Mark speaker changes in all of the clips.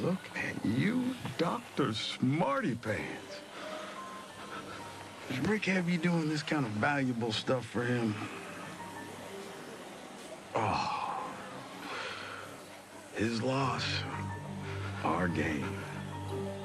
Speaker 1: Look at you, Dr. Smarty Pants. Does Rick have you doing this kind of valuable stuff for him? Oh. His loss, our gain.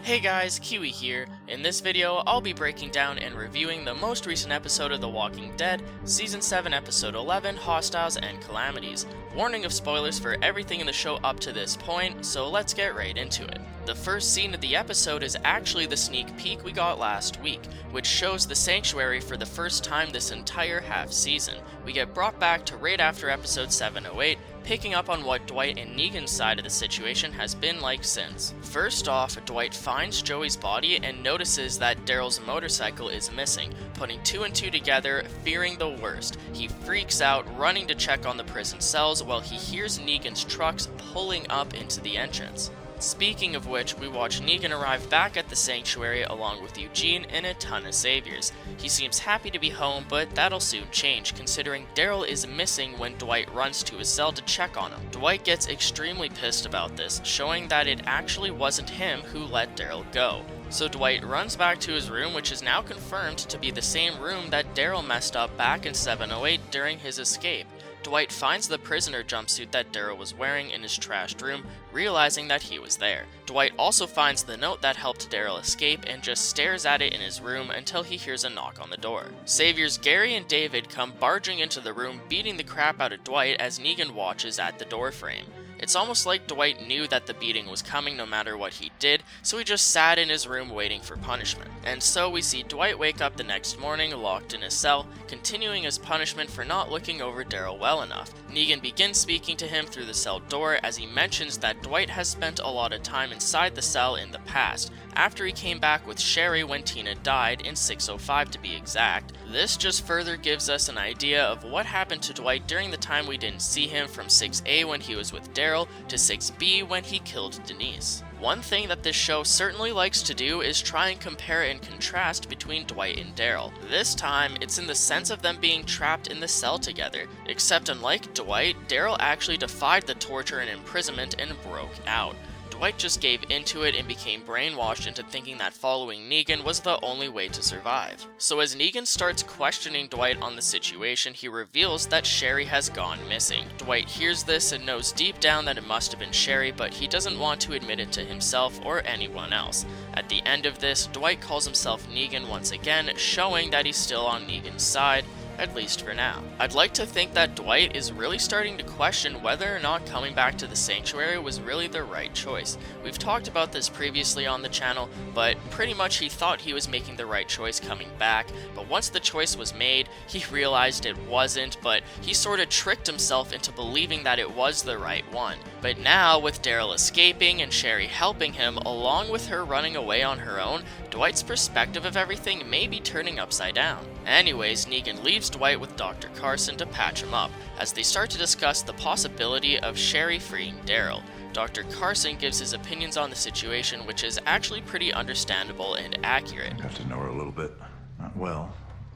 Speaker 2: Hey guys, Kiwi here. In this video, I'll be breaking down and reviewing the most recent episode of The Walking Dead, Season 7, Episode 11, Hostiles and Calamities. Warning of spoilers for everything in the show up to this point, so let's get right into it. The first scene of the episode is actually the sneak peek we got last week, which shows the sanctuary for the first time this entire half season. We get brought back to right after episode 708, picking up on what Dwight and Negan's side of the situation has been like since. First off, Dwight finds Joey's body and notices that Daryl's motorcycle is missing, putting two and two together, fearing the worst. He freaks out, running to check on the prison cells while he hears Negan's trucks pulling up into the entrance. Speaking of which, we watch Negan arrive back at the sanctuary along with Eugene and a ton of saviors. He seems happy to be home, but that'll soon change, considering Daryl is missing when Dwight runs to his cell to check on him. Dwight gets extremely pissed about this, showing that it actually wasn't him who let Daryl go. So Dwight runs back to his room, which is now confirmed to be the same room that Daryl messed up back in 708 during his escape. Dwight finds the prisoner jumpsuit that Daryl was wearing in his trashed room, realizing that he was there. Dwight also finds the note that helped Daryl escape and just stares at it in his room until he hears a knock on the door. Saviors Gary and David come barging into the room, beating the crap out of Dwight as Negan watches at the doorframe. It's almost like Dwight knew that the beating was coming no matter what he did, so he just sat in his room waiting for punishment. And so we see Dwight wake up the next morning locked in his cell, continuing his punishment for not looking over Daryl well enough. Negan begins speaking to him through the cell door as he mentions that Dwight has spent a lot of time inside the cell in the past, after he came back with Shari when Tina died, in 605 to be exact. This just further gives us an idea of what happened to Dwight during the time we didn't see him, from 6A when he was with Daryl to 6B when he killed Denise. One thing that this show certainly likes to do is try and compare and contrast between Dwight and Daryl. This time, it's in the sense of them being trapped in the cell together, except unlike Dwight, Daryl actually defied the torture and imprisonment and broke out. Dwight just gave into it and became brainwashed into thinking that following Negan was the only way to survive. So as Negan starts questioning Dwight on the situation, he reveals that Shari has gone missing. Dwight hears this and knows deep down that it must have been Shari, but he doesn't want to admit it to himself or anyone else. At the end of this, Dwight calls himself Negan once again, showing that he's still on Negan's side, at least for now. I'd like to think that Dwight is really starting to question whether or not coming back to the sanctuary was really the right choice. We've talked about this previously on the channel, but pretty much he thought he was making the right choice coming back, but once the choice was made, he realized it wasn't, but he sort of tricked himself into believing that it was the right one. But now, with Daryl escaping and Shari helping him, along with her running away on her own, Dwight's perspective of everything may be turning upside down. Anyways, Negan leaves Dwight with Dr. Carson to patch him up, as they start to discuss the possibility of Shari freeing Daryl. Dr. Carson gives his opinions on the situation, which is actually pretty understandable and accurate.
Speaker 3: Got to know her a little bit. Not well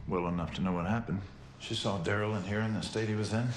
Speaker 3: enough to know what happened. She saw Daryl in here in the state he was in.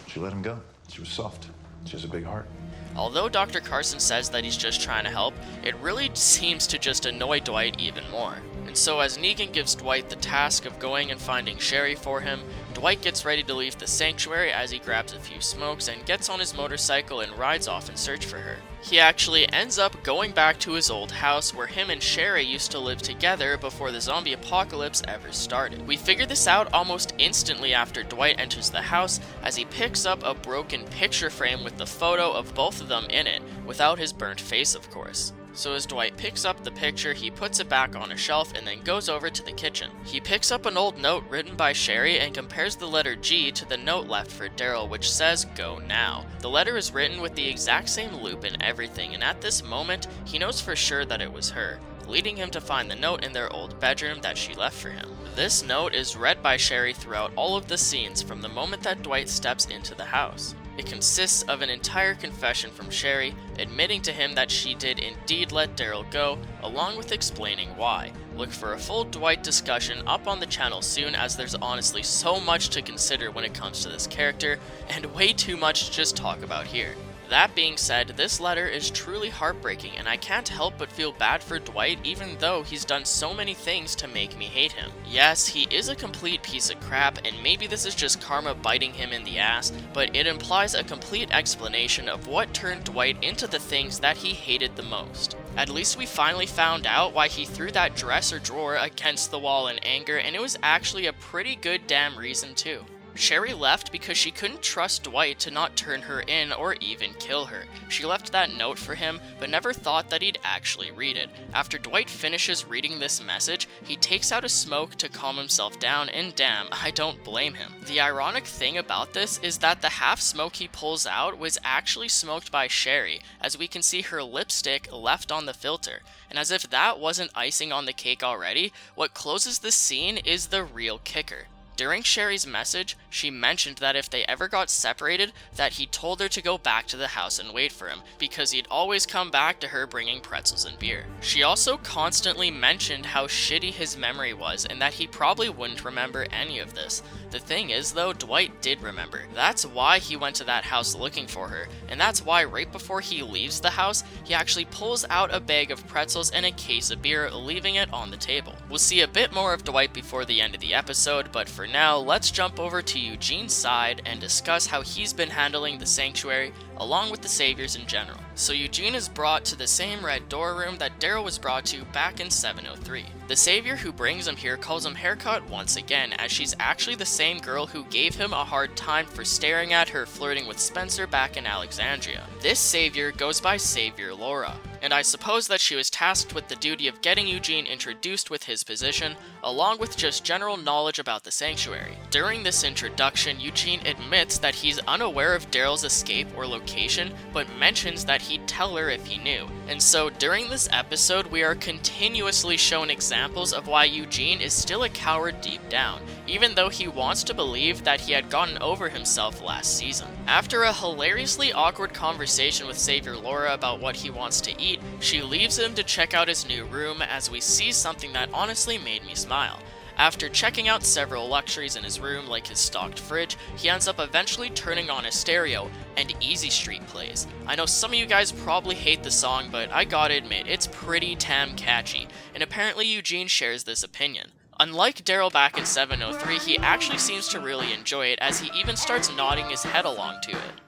Speaker 3: She let him go. She was soft. She has a big heart.
Speaker 2: Although Dr. Carson says that he's just trying to help, it really seems to just annoy Dwight even more. And so as Negan gives Dwight the task of going and finding Shari for him, Dwight gets ready to leave the sanctuary as he grabs a few smokes and gets on his motorcycle and rides off in search for her. He actually ends up going back to his old house where him and Shari used to live together before the zombie apocalypse ever started. We figure this out almost instantly after Dwight enters the house, as he picks up a broken picture frame with the photo of both of them in it, without his burnt face of course. So as Dwight picks up the picture, he puts it back on a shelf and then goes over to the kitchen. He picks up an old note written by Shari and compares the letter G to the note left for Daryl, which says, "Go now." The letter is written with the exact same loop and everything, and at this moment, he knows for sure that it was her, leading him to find the note in their old bedroom that she left for him. This note is read by Shari throughout all of the scenes from the moment that Dwight steps into the house. It consists of an entire confession from Shari, admitting to him that she did indeed let Daryl go, along with explaining why. Look for a full Dwight discussion up on the channel soon, as there's honestly so much to consider when it comes to this character, and way too much to just talk about here. That being said, this letter is truly heartbreaking, and I can't help but feel bad for Dwight even though he's done so many things to make me hate him. Yes, he is a complete piece of crap, and maybe this is just karma biting him in the ass, but it implies a complete explanation of what turned Dwight into the things that he hated the most. At least we finally found out why he threw that dresser drawer against the wall in anger, and it was actually a pretty good damn reason too. Shari left because she couldn't trust Dwight to not turn her in or even kill her. She left that note for him, but never thought that he'd actually read it. After Dwight finishes reading this message, he takes out a smoke to calm himself down, and damn, I don't blame him. The ironic thing about this is that the half smoke he pulls out was actually smoked by Shari, as we can see her lipstick left on the filter. And as if that wasn't icing on the cake already, what closes this scene is the real kicker. During Shari's message, she mentioned that if they ever got separated, that he told her to go back to the house and wait for him, because he'd always come back to her bringing pretzels and beer. She also constantly mentioned how shitty his memory was, and that he probably wouldn't remember any of this. The thing is though, Dwight did remember. That's why he went to that house looking for her, and that's why right before he leaves the house, he actually pulls out a bag of pretzels and a case of beer, leaving it on the table. We'll see a bit more of Dwight before the end of the episode, but for now, let's jump over to Eugene's side and discuss how he's been handling the sanctuary, along with the saviors in general. So Eugene is brought to the same red door room that Daryl was brought to back in 703. The savior who brings him here calls him Haircut once again, as she's actually the same girl who gave him a hard time for staring at her flirting with Spencer back in Alexandria. This savior goes by Savior Laura, and I suppose that she was tasked with the duty of getting Eugene introduced with his position, along with just general knowledge about the sanctuary. During this introduction, Eugene admits that he's unaware of Daryl's escape or location, but mentions that he'd tell her if he knew. And so during this episode, we are continuously shown examples of why Eugene is still a coward deep down, even though he wants to believe that he had gotten over himself last season. After a hilariously awkward conversation with Savior Laura about what he wants to eat, she leaves him to check out his new room, as we see something that honestly made me smile. After checking out several luxuries in his room like his stocked fridge, he ends up eventually turning on his stereo, and Easy Street plays. I know some of you guys probably hate the song, but I gotta admit, it's pretty damn catchy, and apparently Eugene shares this opinion. Unlike Daryl back in 703, he actually seems to really enjoy it, as he even starts nodding his head along to it.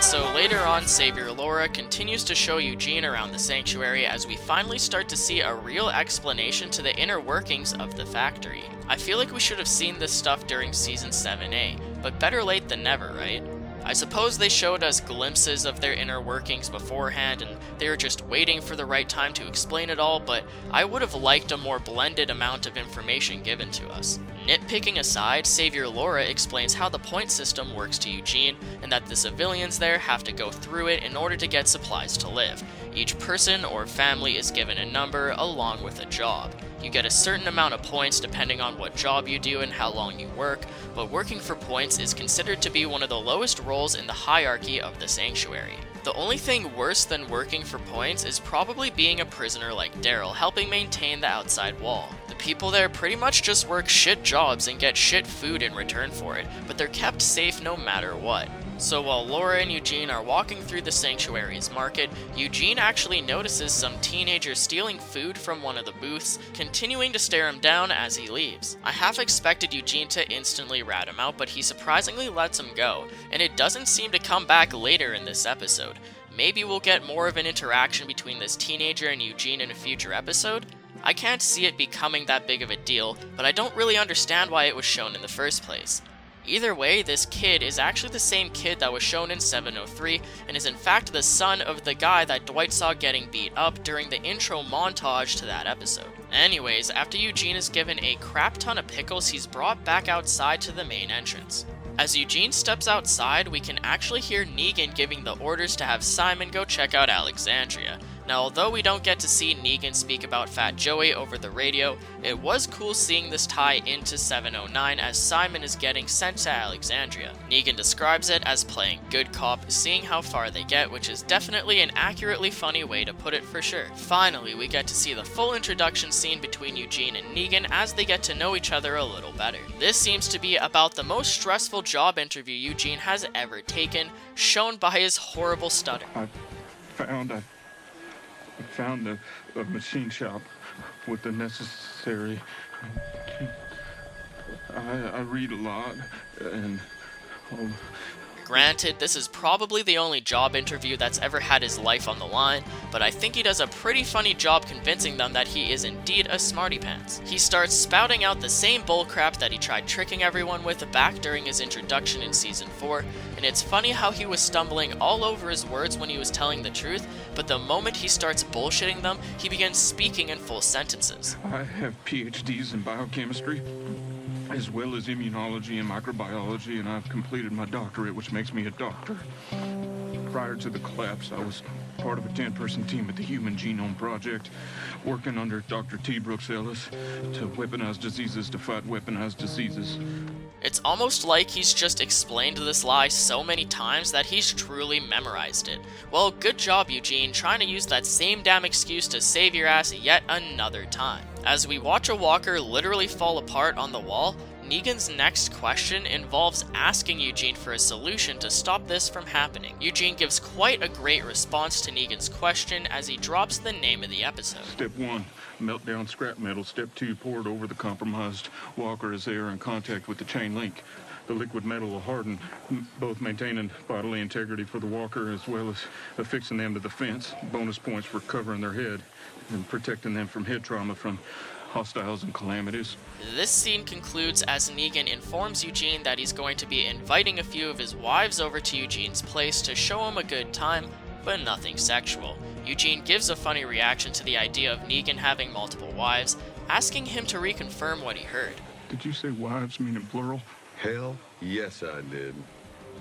Speaker 2: So later on, Savior Laura continues to show Eugene around the sanctuary, as we finally start to see a real explanation to the inner workings of the factory. I feel like we should have seen this stuff during Season 7A, but better late than never, right? I suppose they showed us glimpses of their inner workings beforehand, and they were just waiting for the right time to explain it all, but I would have liked a more blended amount of information given to us. Nitpicking aside, Savior Laura explains how the point system works to Eugene, and that the civilians there have to go through it in order to get supplies to live. Each person or family is given a number along with a job. You get a certain amount of points depending on what job you do and how long you work, but working for points is considered to be one of the lowest roles in the hierarchy of the sanctuary. The only thing worse than working for points is probably being a prisoner like Daryl, helping maintain the outside wall. The people there pretty much just work shit jobs and get shit food in return for it, but they're kept safe no matter what. So while Laura and Eugene are walking through the sanctuary's market, Eugene actually notices some teenager stealing food from one of the booths, continuing to stare him down as he leaves. I half expected Eugene to instantly rat him out, but he surprisingly lets him go, and it doesn't seem to come back later in this episode. Maybe we'll get more of an interaction between this teenager and Eugene in a future episode? I can't see it becoming that big of a deal, but I don't really understand why it was shown in the first place. Either way, this kid is actually the same kid that was shown in 703, and is in fact the son of the guy that Dwight saw getting beat up during the intro montage to that episode. Anyways, after Eugene is given a crap ton of pickles, he's brought back outside to the main entrance. As Eugene steps outside, we can actually hear Negan giving the orders to have Simon go check out Alexandria. Now, although we don't get to see Negan speak about Fat Joey over the radio, it was cool seeing this tie into 709 as Simon is getting sent to Alexandria. Negan describes it as playing good cop, seeing how far they get, which is definitely an accurately funny way to put it for sure. Finally, we get to see the full introduction scene between Eugene and Negan as they get to know each other a little better. This seems to be about the most stressful job interview Eugene has ever taken, shown by his horrible stutter.
Speaker 1: I found a machine shop with the necessary. I read a lot, and
Speaker 2: Granted, this is probably the only job interview that's ever had his life on the line, but I think he does a pretty funny job convincing them that he is indeed a smarty pants. He starts spouting out the same bullcrap that he tried tricking everyone with back during his introduction in Season 4, and it's funny how he was stumbling all over his words when he was telling the truth, but the moment he starts bullshitting them, he begins speaking in full sentences.
Speaker 1: I have PhDs in biochemistry, as well as immunology and microbiology, and I've completed my doctorate, which makes me a doctor. Prior to the collapse, I was part of a 10-person team at the Human Genome Project, working under Dr. T. Brooks Ellis to weaponize diseases to fight weaponized diseases.
Speaker 2: It's almost like he's just explained this lie so many times that he's truly memorized it. Well, good job, Eugene, trying to use that same damn excuse to save your ass yet another time. As we watch a walker literally fall apart on the wall, Negan's next question involves asking Eugene for a solution to stop this from happening. Eugene gives quite a great response to Negan's question as he drops the name of the episode.
Speaker 1: Step 1, melt down scrap metal. Step 2, pour it over the compromised walker as they are in contact with the chain link. The liquid metal will harden, both maintaining bodily integrity for the walker as well as affixing them to the fence. Bonus points for covering their head and protecting them from head trauma from hostiles and calamities.
Speaker 2: This scene concludes as Negan informs Eugene that he's going to be inviting a few of his wives over to Eugene's place to show him a good time, but nothing sexual. Eugene gives a funny reaction to the idea of Negan having multiple wives, asking him to reconfirm what he heard.
Speaker 1: Did you say wives meaning plural?
Speaker 4: Hell, yes I did.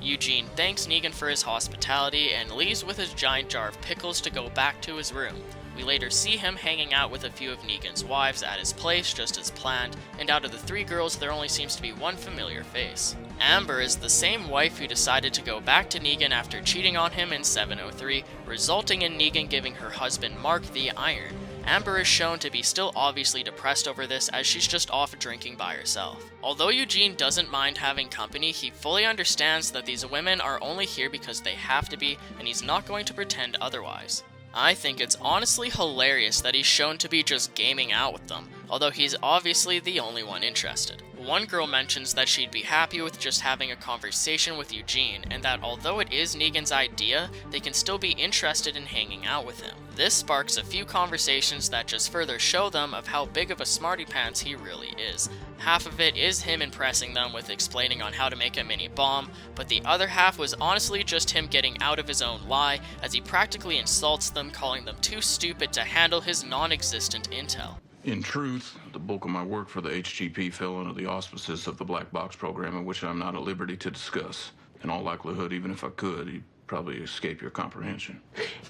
Speaker 2: Eugene thanks Negan for his hospitality and leaves with his giant jar of pickles to go back to his room. We later see him hanging out with a few of Negan's wives at his place just as planned, and out of the 3 girls there only seems to be one familiar face. Amber is the same wife who decided to go back to Negan after cheating on him in 703, resulting in Negan giving her husband Mark the iron. Amber is shown to be still obviously depressed over this as she's just off drinking by herself. Although Eugene doesn't mind having company, he fully understands that these women are only here because they have to be, and he's not going to pretend otherwise. I think it's honestly hilarious that he's shown to be just gaming out with them, although he's obviously the only one interested. One girl mentions that she'd be happy with just having a conversation with Eugene, and that although it is Negan's idea, they can still be interested in hanging out with him. This sparks a few conversations that just further show them of how big of a smarty pants he really is. Half of it is him impressing them with explaining on how to make a mini bomb, but the other half was honestly just him getting out of his own lie as he practically insults them, calling them too stupid to handle his non-existent intel.
Speaker 1: In truth, the bulk of my work for the HGP fell under the auspices of the Black Box program, in which I'm not at liberty to discuss. In all likelihood, even if I could, he'd probably escape your comprehension.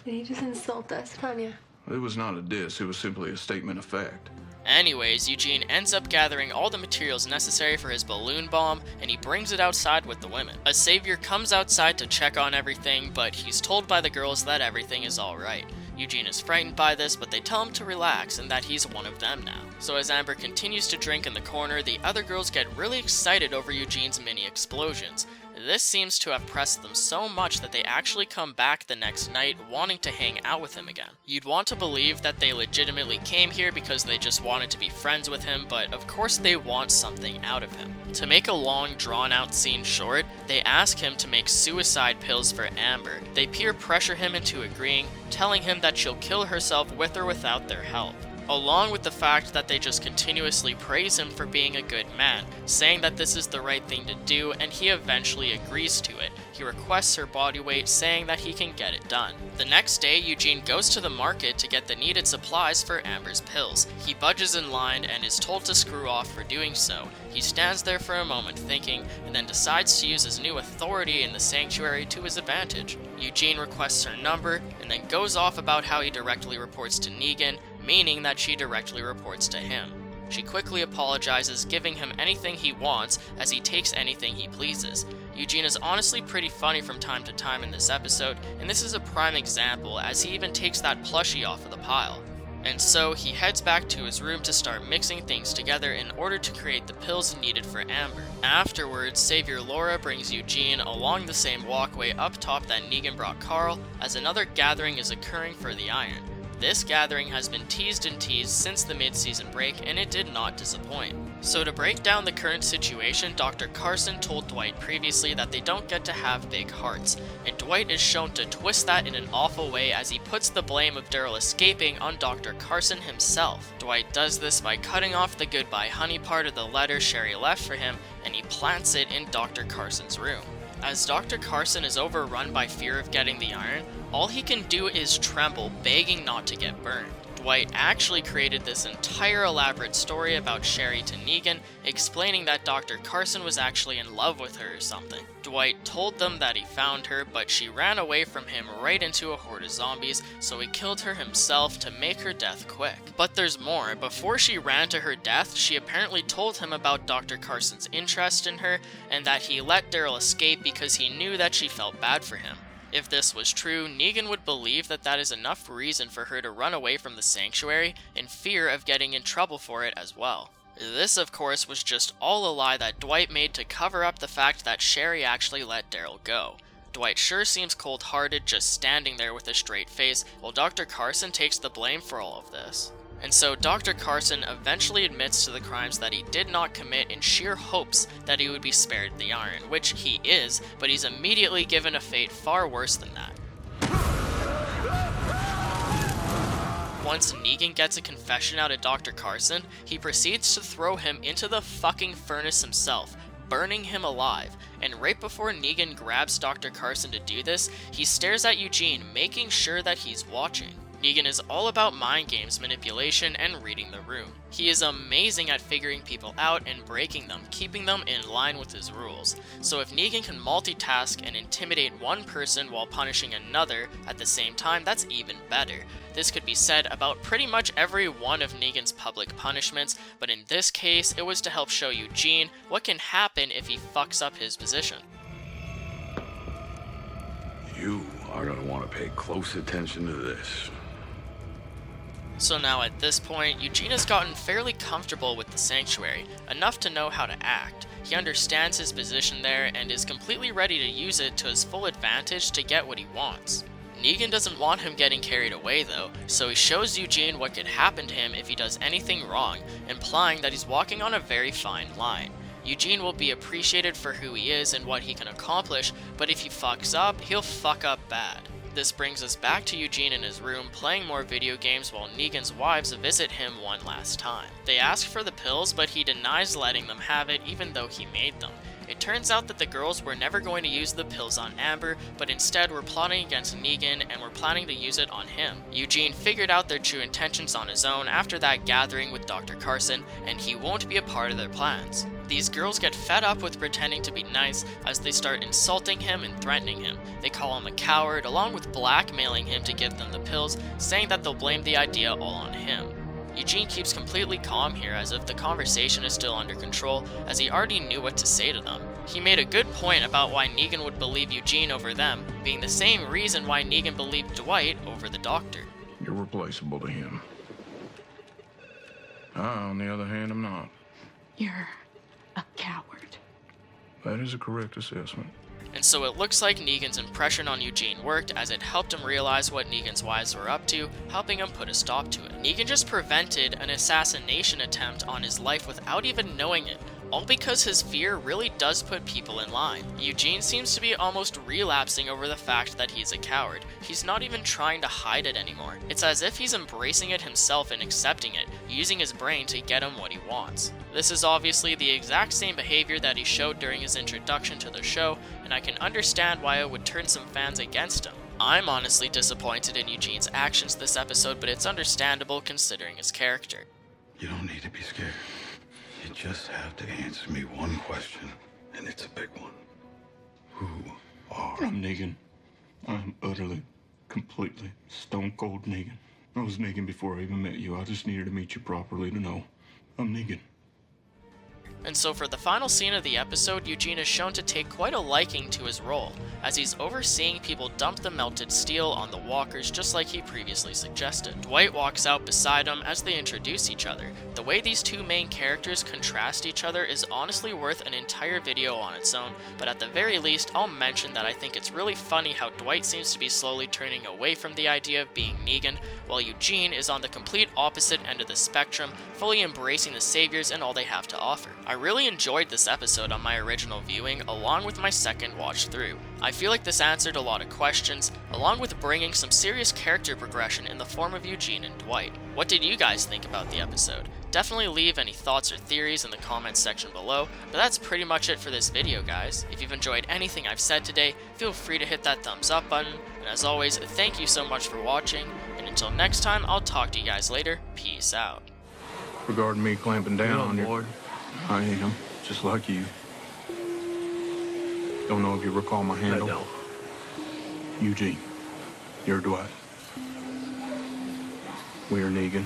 Speaker 5: Did he just insult us, Tanya?
Speaker 1: It was not a diss, it was simply a statement of fact.
Speaker 2: Anyways, Eugene ends up gathering all the materials necessary for his balloon bomb, and he brings it outside with the women. A savior comes outside to check on everything, but he's told by the girls that everything is alright. Eugene is frightened by this, but they tell him to relax and that he's one of them now. So as Amber continues to drink in the corner, the other girls get really excited over Eugene's mini explosions. This seems to have pressed them so much that they actually come back the next night wanting to hang out with him again. You'd want to believe that they legitimately came here because they just wanted to be friends with him, but of course they want something out of him. To make a long drawn out scene short, they ask him to make suicide pills for Amber. They peer pressure him into agreeing, telling him that she'll kill herself with or without their help. Along with the fact that they just continuously praise him for being a good man, saying that this is the right thing to do, and he eventually agrees to it. he requests her body weight, saying that he can get it done. The next day, Eugene goes to the market to get the needed supplies for Amber's pills. He budges in line and is told to screw off for doing so. He stands there for a moment thinking, and then decides to use his new authority in the sanctuary to his advantage. Eugene requests her number, and then goes off about how he directly reports to Negan, meaning that she directly reports to him. She quickly apologizes, giving him anything he wants, as he takes anything he pleases. Eugene is honestly pretty funny from time to time in this episode, and this is a prime example, as he even takes that plushie off of the pile. And so, he heads back to his room to start mixing things together in order to create the pills needed for Amber. Afterwards, Savior Laura brings Eugene along the same walkway up top that Negan brought Carl, as another gathering is occurring for the Iron. This gathering has been teased and teased since the mid-season break, and it did not disappoint. So to break down the current situation, Dr. Carson told Dwight previously that they don't get to have big hearts, and Dwight is shown to twist that in an awful way as he puts the blame of Daryl escaping on Dr. Carson himself. Dwight does this by cutting off the goodbye honey part of the letter Shari left for him, and he plants it in Dr. Carson's room. As Dr. Carson is overrun by fear of getting the iron, all he can do is tremble, begging not to get burned. Dwight actually created this entire elaborate story about Shari to Negan, explaining that Dr. Carson was actually in love with her or something. Dwight told them that he found her, but she ran away from him right into a horde of zombies, so he killed her himself to make her death quick. But there's more. Before she ran to her death, she apparently told him about Dr. Carson's interest in her, and that he let Daryl escape because he knew that she felt bad for him. If this was true, Negan would believe that that is enough reason for her to run away from the sanctuary in fear of getting in trouble for it as well. This, of course, was just all a lie that Dwight made to cover up the fact that Shari actually let Daryl go. Dwight sure seems cold-hearted just standing there with a straight face, while Dr. Carson takes the blame for all of this. And so Dr. Carson eventually admits to the crimes that he did not commit in sheer hopes that he would be spared the iron, which he is, but he's immediately given a fate far worse than that. Once Negan gets a confession out of Dr. Carson, he proceeds to throw him into the fucking furnace himself, burning him alive, and right before Negan grabs Dr. Carson to do this, he stares at Eugene, making sure that he's watching. Negan is all about mind games, manipulation, and reading the room. He is amazing at figuring people out and breaking them, keeping them in line with his rules. So if Negan can multitask and intimidate one person while punishing another at the same time, that's even better. This could be said about pretty much every one of Negan's public punishments, but in this case, it was to help show Eugene what can happen if he fucks up his position.
Speaker 4: You are gonna want to pay close attention to this.
Speaker 2: So now at this point, Eugene has gotten fairly comfortable with the sanctuary, enough to know how to act. He understands his position there and is completely ready to use it to his full advantage to get what he wants. Negan doesn't want him getting carried away though, so he shows Eugene what could happen to him if he does anything wrong, implying that he's walking on a very fine line. Eugene will be appreciated for who he is and what he can accomplish, but if he fucks up, he'll fuck up bad. This brings us back to Eugene in his room playing more video games while Negan's wives visit him one last time. They ask for the pills, but he denies letting them have it even though he made them. It turns out that the girls were never going to use the pills on Amber, but instead were plotting against Negan and were planning to use it on him. Eugene figured out their true intentions on his own after that gathering with Dr. Carson, and he won't be a part of their plans. These girls get fed up with pretending to be nice as they start insulting him and threatening him. They call him a coward, along with blackmailing him to give them the pills, saying that they'll blame the idea all on him. Eugene keeps completely calm here as if the conversation is still under control, as he already knew what to say to them. He made a good point about why Negan would believe Eugene over them, being the same reason why Negan believed Dwight over the doctor.
Speaker 1: You're replaceable to him. I, on the other hand, am not.
Speaker 6: You're a coward.
Speaker 1: That is a correct assessment.
Speaker 2: And so it looks like Negan's impression on Eugene worked, as it helped him realize what Negan's wives were up to, helping him put a stop to it. Negan just prevented an assassination attempt on his life without even knowing it. all because his fear really does put people in line. Eugene seems to be almost relapsing over the fact that he's a coward. He's not even trying to hide it anymore. It's as if he's embracing it himself and accepting it, using his brain to get him what he wants. This is obviously the exact same behavior that he showed during his introduction to the show, and I can understand why it would turn some fans against him. I'm honestly disappointed in Eugene's actions this episode, but it's understandable considering his character.
Speaker 4: You don't need to be scared. You just have to answer me one question, and it's a big one. Who are
Speaker 1: I'm Negan. I'm utterly, completely, stone cold Negan. I was Negan before I even met you. I just needed to meet you properly to know. I'm Negan.
Speaker 2: And so for the final scene of the episode, Eugene is shown to take quite a liking to his role, as he's overseeing people dump the melted steel on the walkers just like he previously suggested. Dwight walks out beside him as they introduce each other. The way these two main characters contrast each other is honestly worth an entire video on its own, but at the very least, I'll mention that I think it's really funny how Dwight seems to be slowly turning away from the idea of being Negan, while Eugene is on the complete opposite end of the spectrum, fully embracing the saviors and all they have to offer. I really enjoyed this episode on my original viewing, along with my second watch through. I feel like this answered a lot of questions, along with bringing some serious character progression in the form of Eugene and Dwight. What did you guys think about the episode? Definitely leave any thoughts or theories in the comments section below, but that's pretty much it for this video, guys. If you've enjoyed anything I've said today, feel free to hit that thumbs up button, and as always, thank you so much for watching, and until next time, I'll talk to you guys later. Peace out.
Speaker 1: Regarding me clamping down on you.
Speaker 7: Lord.
Speaker 1: I am, just like you. Don't know if you recall my handle.
Speaker 7: I don't.
Speaker 1: Eugene. You're Dwight. We are Negan.